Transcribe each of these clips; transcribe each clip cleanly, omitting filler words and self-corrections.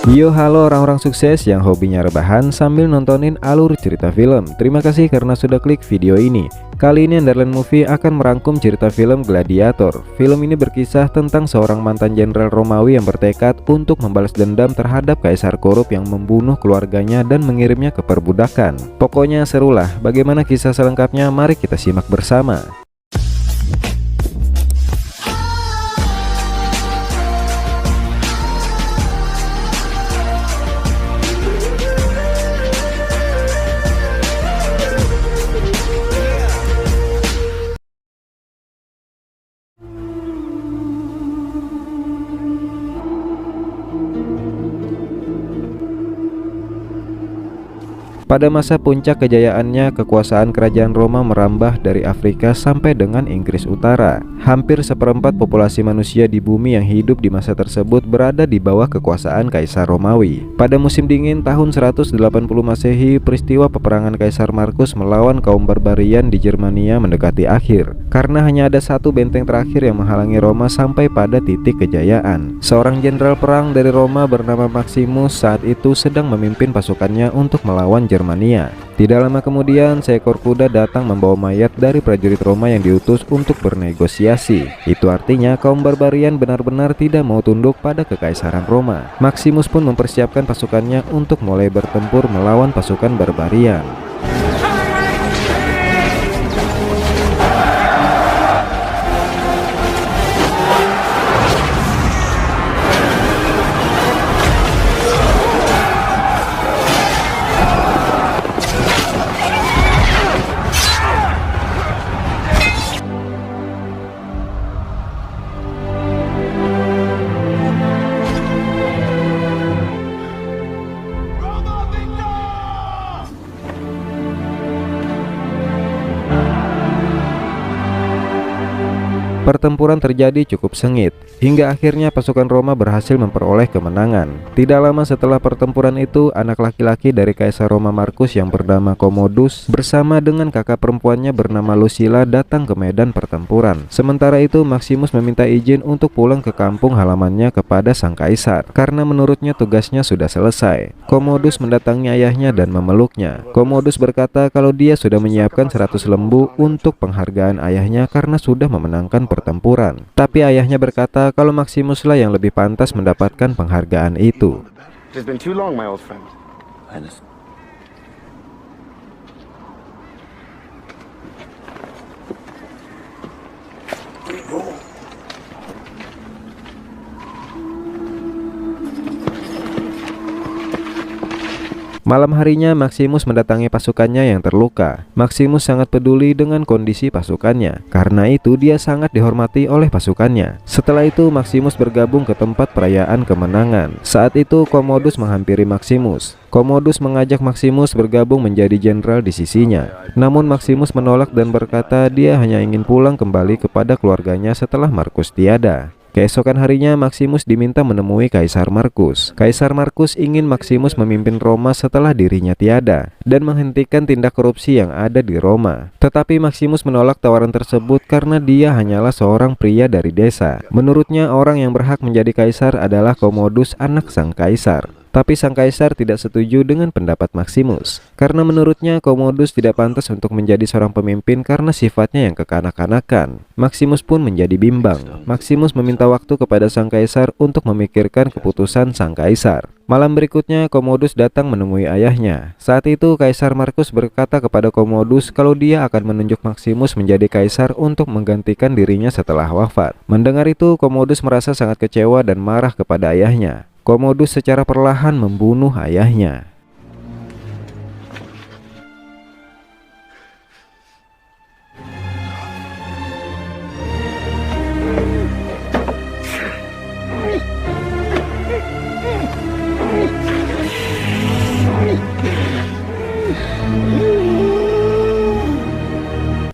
Yo halo orang-orang sukses yang hobinya rebahan sambil nontonin alur cerita film. Terima kasih karena sudah klik video ini. Kali ini Underland Movie akan merangkum cerita film Gladiator. Film ini berkisah tentang seorang mantan jenderal Romawi yang bertekad untuk membalas dendam terhadap kaisar korup yang membunuh keluarganya dan mengirimnya ke perbudakan. Pokoknya serulah. Bagaimana kisah selengkapnya? Mari kita simak bersama. Pada masa puncak kejayaannya, kekuasaan kerajaan Roma merambah dari Afrika sampai dengan Inggris Utara. Hampir seperempat populasi manusia di bumi yang hidup di masa tersebut berada di bawah kekuasaan Kaisar Romawi. Pada musim dingin tahun 180 Masehi, peristiwa peperangan Kaisar Markus melawan kaum barbarian di Germania mendekati akhir. Karena hanya ada satu benteng terakhir yang menghalangi Roma sampai pada titik kejayaan. Seorang jenderal perang dari Roma bernama Maximus saat itu sedang memimpin pasukannya untuk melawan Germania. Tidak lama kemudian, seekor kuda datang membawa mayat dari prajurit Roma yang diutus untuk bernegosiasi. Itu artinya kaum barbarian benar-benar tidak mau tunduk pada kekaisaran Roma. Maximus pun mempersiapkan pasukannya untuk mulai bertempur melawan pasukan barbarian. Pertempuran terjadi cukup sengit, hingga akhirnya pasukan Roma berhasil memperoleh kemenangan. Tidak lama setelah pertempuran itu, anak laki-laki dari Kaisar Roma Markus yang bernama Commodus bersama dengan kakak perempuannya bernama Lucilla datang ke medan pertempuran. Sementara itu, Maximus meminta izin untuk pulang ke kampung halamannya kepada sang kaisar, karena menurutnya tugasnya sudah selesai. Commodus mendatangi ayahnya dan memeluknya. Commodus berkata kalau dia sudah menyiapkan 100 lembu untuk penghargaan ayahnya karena sudah memenangkan pertempuran. Tapi ayahnya berkata kalau Maximuslah yang lebih pantas mendapatkan penghargaan itu. It has been too long, my old friend. Highness. Malam harinya Maximus mendatangi pasukannya yang terluka. Maximus sangat peduli dengan kondisi pasukannya. Karena itu dia sangat dihormati oleh pasukannya. Setelah itu Maximus bergabung ke tempat perayaan kemenangan. Saat itu Commodus menghampiri Maximus. Commodus mengajak Maximus bergabung menjadi jenderal di sisinya. Namun Maximus menolak dan berkata dia hanya ingin pulang kembali kepada keluarganya setelah Markus tiada. Keesokan harinya Maximus diminta menemui Kaisar Markus. Kaisar Markus ingin Maximus memimpin Roma setelah dirinya tiada dan menghentikan tindak korupsi yang ada di Roma. Tetapi Maximus menolak tawaran tersebut karena dia hanyalah seorang pria dari desa. Menurutnya orang yang berhak menjadi kaisar adalah Commodus, anak sang kaisar. Tapi sang kaisar tidak setuju dengan pendapat Maximus, karena menurutnya Commodus tidak pantas untuk menjadi seorang pemimpin karena sifatnya yang kekanak-kanakan. Maximus pun menjadi bimbang. Maximus meminta waktu kepada sang kaisar untuk memikirkan keputusan sang kaisar. Malam berikutnya Commodus datang menemui ayahnya. Saat itu Kaisar Markus berkata kepada Commodus kalau dia akan menunjuk Maximus menjadi kaisar untuk menggantikan dirinya setelah wafat. Mendengar itu Commodus merasa sangat kecewa dan marah kepada ayahnya. Commodus secara perlahan membunuh ayahnya.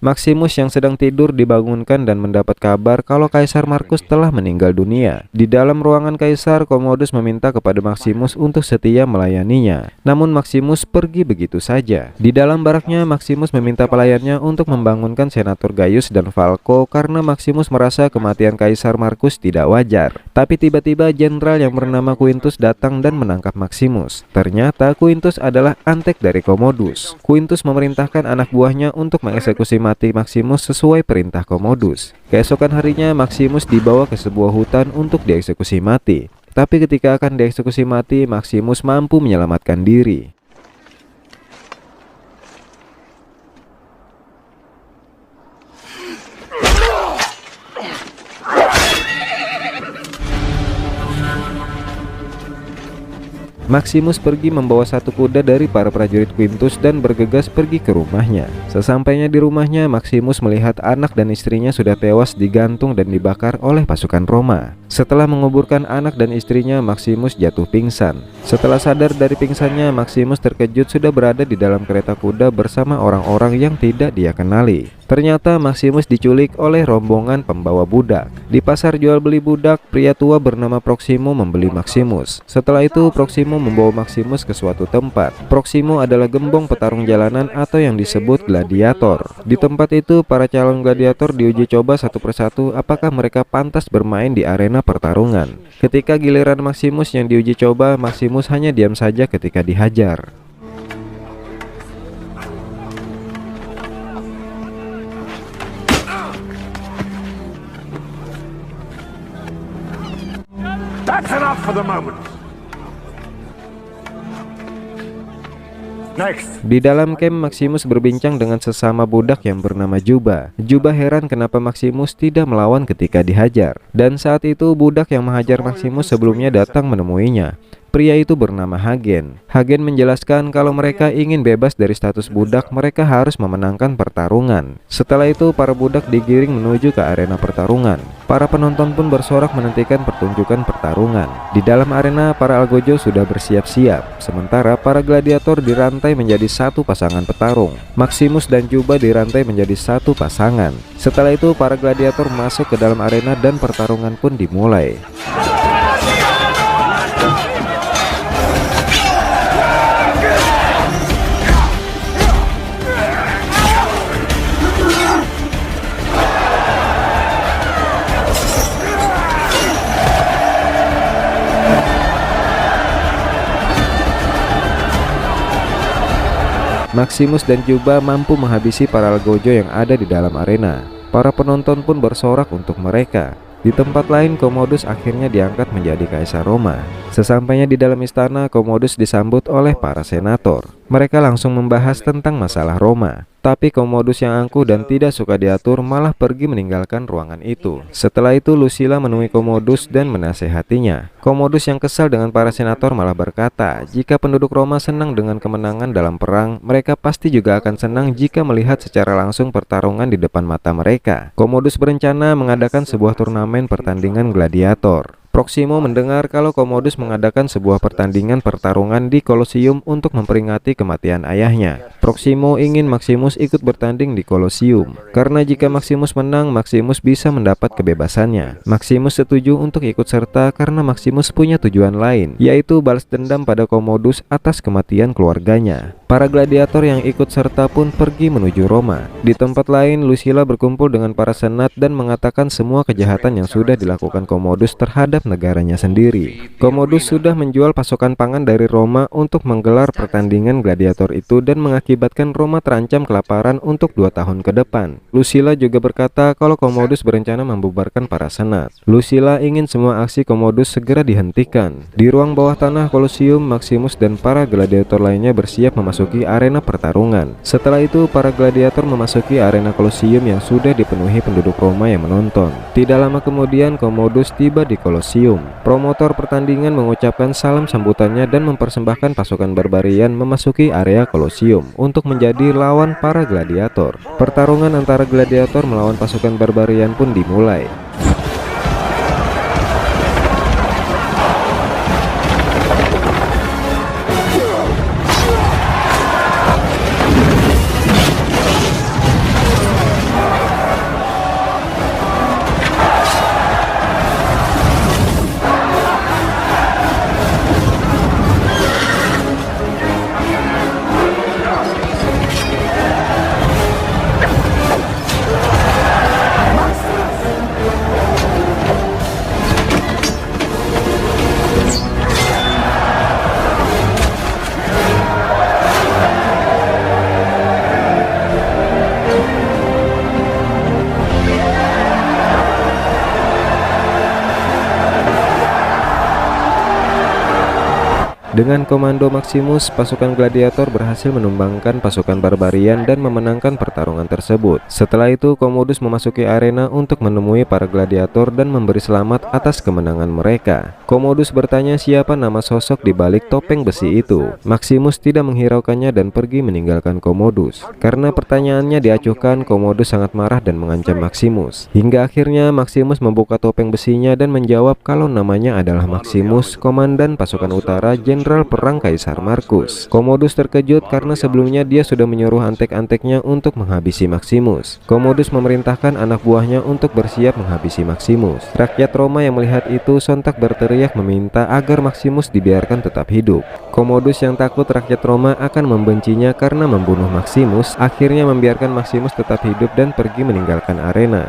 Maximus yang sedang tidur dibangunkan dan mendapat kabar kalau Kaisar Markus telah meninggal dunia. Di dalam ruangan Kaisar, Commodus meminta kepada Maximus untuk setia melayaninya. Namun Maximus pergi begitu saja. Di dalam baraknya, Maximus meminta pelayannya untuk membangunkan Senator Gaius dan Falco karena Maximus merasa kematian Kaisar Markus tidak wajar. Tapi tiba-tiba jenderal yang bernama Quintus datang dan menangkap Maximus. Ternyata Quintus adalah antek dari Commodus. Quintus memerintahkan anak buahnya untuk mengeksekusi mati Maximus sesuai perintah Commodus. Keesokan harinya Maximus dibawa ke sebuah hutan untuk dieksekusi mati. Tapi ketika akan dieksekusi mati, Maximus mampu menyelamatkan diri. Maximus pergi membawa satu kuda dari para prajurit Quintus dan bergegas pergi ke rumahnya. Sesampainya di rumahnya, Maximus melihat anak dan istrinya sudah tewas digantung dan dibakar oleh pasukan Roma. Setelah menguburkan anak dan istrinya, Maximus jatuh pingsan. Setelah sadar dari pingsannya, Maximus terkejut sudah berada di dalam kereta kuda bersama orang-orang yang tidak dia kenali. Ternyata Maximus diculik oleh rombongan pembawa budak. Di pasar jual beli budak, pria tua bernama Proximo membeli Maximus. Setelah itu Proximo membawa Maximus ke suatu tempat. Proximo adalah gembong petarung jalanan atau yang disebut gladiator. Di tempat itu para calon gladiator diuji coba satu persatu apakah mereka pantas bermain di arena pertarungan. Ketika giliran Maximus yang diuji coba, Maximus hanya diam saja ketika dihajar. That's enough for the moment. Next. Di dalam camp, Maximus berbincang dengan sesama budak yang bernama Juba. Juba heran kenapa Maximus tidak melawan ketika dihajar. Dan saat itu budak yang menghajar Maximus sebelumnya datang menemuinya. Pria itu bernama Hagen. Hagen menjelaskan kalau mereka ingin bebas dari status budak, mereka harus memenangkan pertarungan. Setelah itu para budak digiring menuju ke arena pertarungan. Para penonton pun bersorak menantikan pertunjukan pertarungan. Di dalam arena, para algojo sudah bersiap-siap. Sementara para gladiator dirantai menjadi satu pasangan petarung. Maximus dan Juba dirantai menjadi satu pasangan. Setelah itu para gladiator masuk ke dalam arena dan pertarungan pun dimulai. Maximus dan Juba mampu menghabisi para algojo yang ada di dalam arena. Para penonton pun bersorak untuk mereka. Di tempat lain, Commodus akhirnya diangkat menjadi Kaisar Roma. Sesampainya di dalam istana, Commodus disambut oleh para senator. Mereka langsung membahas tentang masalah Roma. Tapi Commodus yang angkuh dan tidak suka diatur malah pergi meninggalkan ruangan itu. Setelah itu Lucilla menemui Commodus dan menasehatinya. Commodus yang kesal dengan para senator malah berkata, jika penduduk Roma senang dengan kemenangan dalam perang, mereka pasti juga akan senang jika melihat secara langsung pertarungan di depan mata mereka. Commodus berencana mengadakan sebuah turnamen pertandingan gladiator. Proximo mendengar kalau Commodus mengadakan sebuah pertandingan pertarungan di Kolosium untuk memperingati kematian ayahnya. Proximo ingin Maximus ikut bertanding di Kolosium, karena jika Maximus menang, Maximus bisa mendapat kebebasannya. Maximus setuju untuk ikut serta karena Maximus punya tujuan lain, yaitu balas dendam pada Commodus atas kematian keluarganya. Para gladiator yang ikut serta pun pergi menuju Roma. Di tempat lain, Lucilla berkumpul dengan para senat dan mengatakan semua kejahatan yang sudah dilakukan Commodus terhadap negaranya sendiri. Commodus sudah menjual pasokan pangan dari Roma untuk menggelar pertandingan gladiator itu dan mengakibatkan Roma terancam kelaparan untuk 2 tahun ke depan. Lucilla juga berkata kalau Commodus berencana membubarkan para senat. Lucilla ingin semua aksi Commodus segera dihentikan. Di ruang bawah tanah Kolosium, Maximus dan para gladiator lainnya bersiap memasuki arena pertarungan. Setelah itu, para gladiator memasuki arena Kolosium yang sudah dipenuhi penduduk Roma yang menonton. Tidak lama kemudian, Commodus tiba di Kolosium. Promotor pertandingan mengucapkan salam sambutannya dan mempersembahkan pasukan barbarian memasuki area Kolosium untuk menjadi lawan para gladiator. Pertarungan antara gladiator melawan pasukan barbarian pun dimulai. Dengan komando Maximus, pasukan gladiator berhasil menumbangkan pasukan barbarian dan memenangkan pertarungan tersebut. Setelah itu, Commodus memasuki arena untuk menemui para gladiator dan memberi selamat atas kemenangan mereka. Commodus bertanya siapa nama sosok di balik topeng besi itu. Maximus tidak menghiraukannya dan pergi meninggalkan Commodus. Karena pertanyaannya diacuhkan, Commodus sangat marah dan mengancam Maximus. Hingga akhirnya Maximus membuka topeng besinya dan menjawab kalau namanya adalah Maximus, komandan pasukan utara Jenderal Perang Kaisar Markus. Commodus terkejut karena sebelumnya dia sudah menyuruh antek-anteknya untuk menghabisi Maximus. Commodus memerintahkan anak buahnya untuk bersiap menghabisi Maximus. Rakyat Roma yang melihat itu sontak berteriak meminta agar Maximus dibiarkan tetap hidup. Commodus yang takut rakyat Roma akan membencinya karena membunuh Maximus, akhirnya membiarkan Maximus tetap hidup dan pergi meninggalkan arena.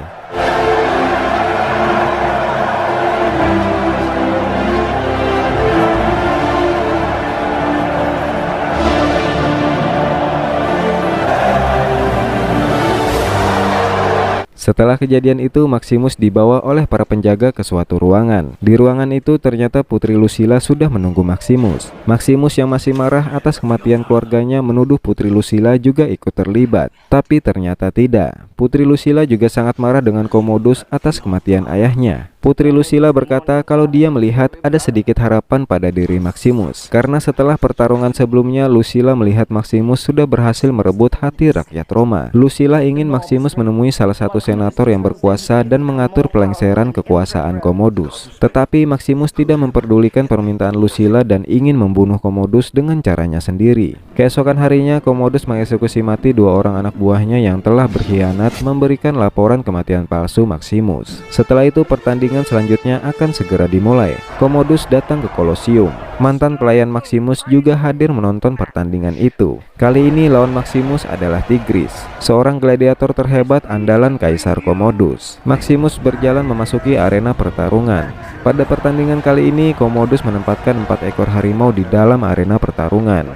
Setelah kejadian itu, Maximus dibawa oleh para penjaga ke suatu ruangan. Di ruangan itu ternyata Putri Lucilla sudah menunggu Maximus. Maximus yang masih marah atas kematian keluarganya menuduh Putri Lucilla juga ikut terlibat. Tapi ternyata tidak. Putri Lucilla juga sangat marah dengan Commodus atas kematian ayahnya. Putri Lucilla berkata kalau dia melihat ada sedikit harapan pada diri Maximus. Karena setelah pertarungan sebelumnya, Lucilla melihat Maximus sudah berhasil merebut hati rakyat Roma. Lucilla ingin Maximus menemui salah satu senator yang berkuasa dan mengatur pelengseran kekuasaan Commodus. Tetapi Maximus tidak memperdulikan permintaan Lucilla dan ingin membunuh Commodus dengan caranya sendiri. Keesokan harinya, Commodus mengeksekusi mati 2 orang anak buahnya yang telah berkhianat memberikan laporan kematian palsu Maximus. Setelah itu pertandingan selanjutnya akan segera dimulai. Commodus datang ke Kolosium. Mantan pelayan Maximus juga hadir menonton pertandingan itu. Kali ini lawan Maximus adalah Tigris, seorang gladiator terhebat andalan Kaisar Commodus. Maximus berjalan memasuki arena pertarungan. Pada pertandingan kali ini, Commodus menempatkan 4 ekor harimau di dalam arena pertarungan.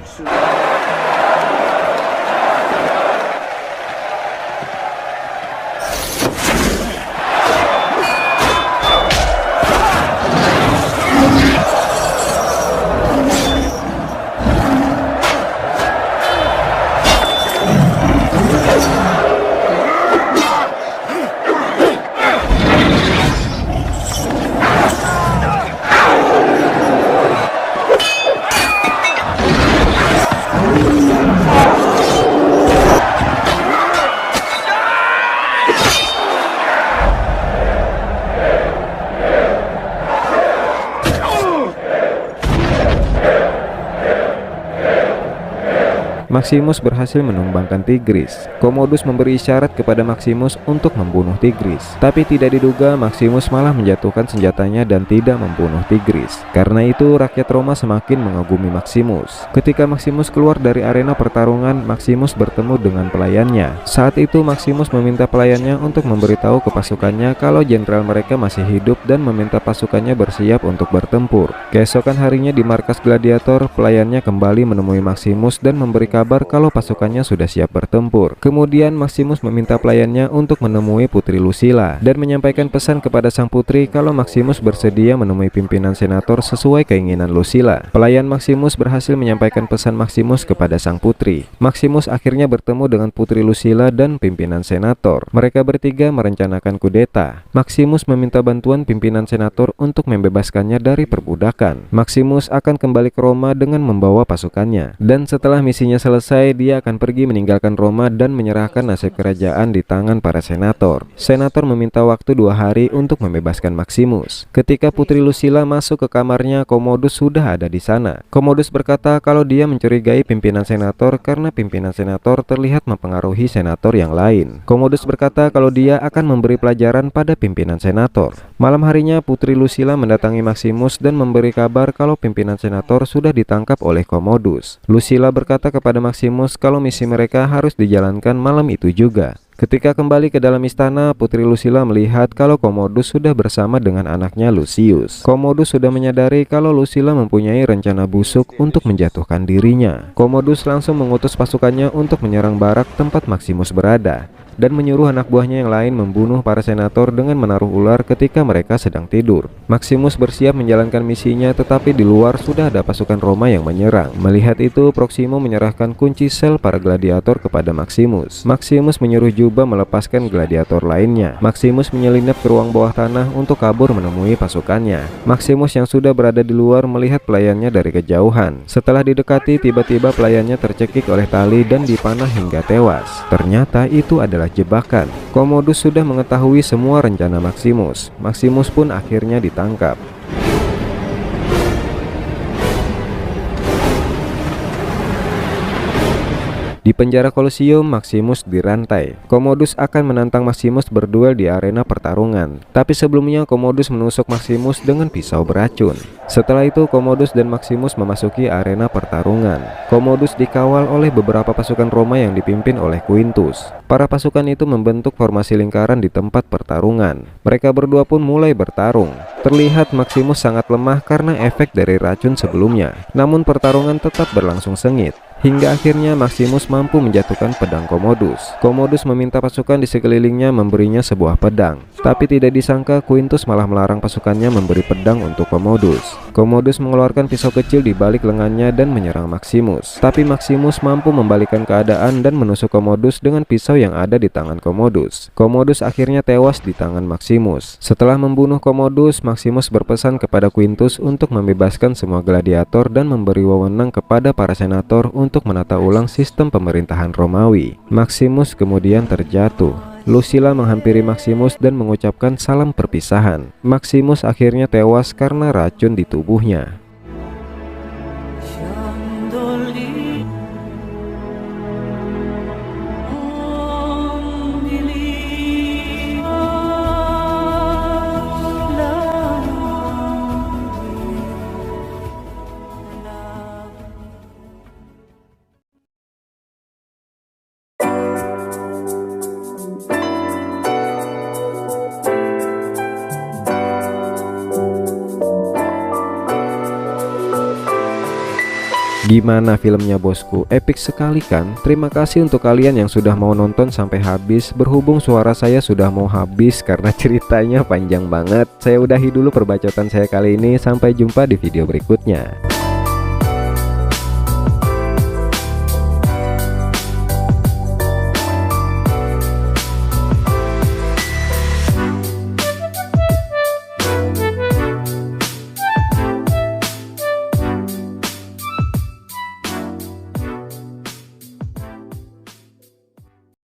Maximus berhasil menumbangkan Tigris. Commodus memberi isyarat kepada Maximus untuk membunuh Tigris. Tapi tidak diduga Maximus malah menjatuhkan senjatanya dan tidak membunuh Tigris. Karena itu rakyat Roma semakin mengagumi Maximus. Ketika Maximus keluar dari arena pertarungan, Maximus bertemu dengan pelayannya. Saat itu Maximus meminta pelayannya untuk memberitahu ke pasukannya kalau jenderal mereka masih hidup dan meminta pasukannya bersiap untuk bertempur. Keesokan harinya di markas gladiator, pelayannya kembali menemui Maximus dan memberi kabar kalau pasukannya sudah siap bertempur. Kemudian Maximus meminta pelayannya untuk menemui Putri Lucilla dan menyampaikan pesan kepada sang putri kalau Maximus bersedia menemui pimpinan senator sesuai keinginan Lucilla. Pelayan Maximus berhasil menyampaikan pesan Maximus kepada sang putri. Maximus akhirnya bertemu dengan Putri Lucilla dan pimpinan senator. Mereka bertiga merencanakan kudeta. Maximus meminta bantuan pimpinan senator untuk membebaskannya dari perbudakan. Maximus akan kembali ke Roma dengan membawa pasukannya. Dan setelah misinya selesai, dia akan pergi meninggalkan Roma dan menyerahkan nasib kerajaan di tangan para senator. Senator meminta waktu 2 hari untuk membebaskan Maximus. Ketika Putri Lucilla masuk ke kamarnya, Commodus sudah ada di sana. Commodus berkata kalau dia mencurigai pimpinan senator karena pimpinan senator terlihat mempengaruhi senator yang lain. Commodus berkata kalau dia akan memberi pelajaran pada pimpinan senator. Malam harinya Putri Lucilla mendatangi Maximus dan memberi kabar kalau pimpinan senator sudah ditangkap oleh Commodus. Lucilla berkata kepada Maximus kalau misi mereka harus dijalankan malam itu juga. Ketika kembali ke dalam istana, Putri Lucilla melihat kalau Commodus sudah bersama dengan anaknya Lucius. Commodus sudah menyadari kalau Lucilla mempunyai rencana busuk untuk menjatuhkan dirinya. Commodus langsung mengutus pasukannya untuk menyerang barak tempat Maximus berada. dan menyuruh anak buahnya yang lain membunuh para senator dengan menaruh ular ketika mereka sedang tidur. Maximus bersiap menjalankan misinya, tetapi di luar sudah ada pasukan Roma yang menyerang. Melihat itu, Proximo menyerahkan kunci sel para gladiator kepada Maximus. Maximus menyuruh Juba melepaskan gladiator lainnya. Maximus menyelinap ke ruang bawah tanah untuk kabur menemui pasukannya. Maximus yang sudah berada di luar melihat pelayannya dari kejauhan. Setelah didekati, tiba-tiba pelayannya tercekik oleh tali dan dipanah hingga tewas. Ternyata itu adalah jebakan. Commodus sudah mengetahui semua rencana Maximus. Maximus pun akhirnya ditangkap. Di penjara Colosseum, Maximus dirantai. Commodus akan menantang Maximus berduel di arena pertarungan. Tapi sebelumnya Commodus menusuk Maximus dengan pisau beracun. Setelah itu Commodus dan Maximus memasuki arena pertarungan. Commodus dikawal oleh beberapa pasukan Roma yang dipimpin oleh Quintus. Para pasukan itu membentuk formasi lingkaran di tempat pertarungan. Mereka berdua pun mulai bertarung. Terlihat Maximus sangat lemah karena efek dari racun sebelumnya. Namun pertarungan tetap berlangsung sengit. Hingga akhirnya Maximus mampu menjatuhkan pedang Commodus. Commodus meminta pasukan di sekelilingnya memberinya sebuah pedang. Tapi tidak disangka Quintus malah melarang pasukannya memberi pedang untuk Commodus. Commodus mengeluarkan pisau kecil di balik lengannya dan menyerang Maximus. Tapi Maximus mampu membalikan keadaan dan menusuk Commodus dengan pisau yang ada di tangan Commodus. Commodus akhirnya tewas di tangan Maximus. Setelah membunuh Commodus, Maximus berpesan kepada Quintus untuk membebaskan semua gladiator dan memberi wewenang kepada para senator untuk menata ulang sistem pemerintahan Romawi. Maximus kemudian terjatuh. Lucilla menghampiri Maximus dan mengucapkan salam perpisahan. Maximus akhirnya tewas karena racun di tubuhnya. Gimana filmnya bosku? Epic sekali kan? Terima kasih untuk kalian yang sudah mau nonton sampai habis. Berhubung suara saya sudah mau habis karena ceritanya panjang banget, saya udahi dulu perbacotan saya kali ini. Sampai jumpa di video berikutnya.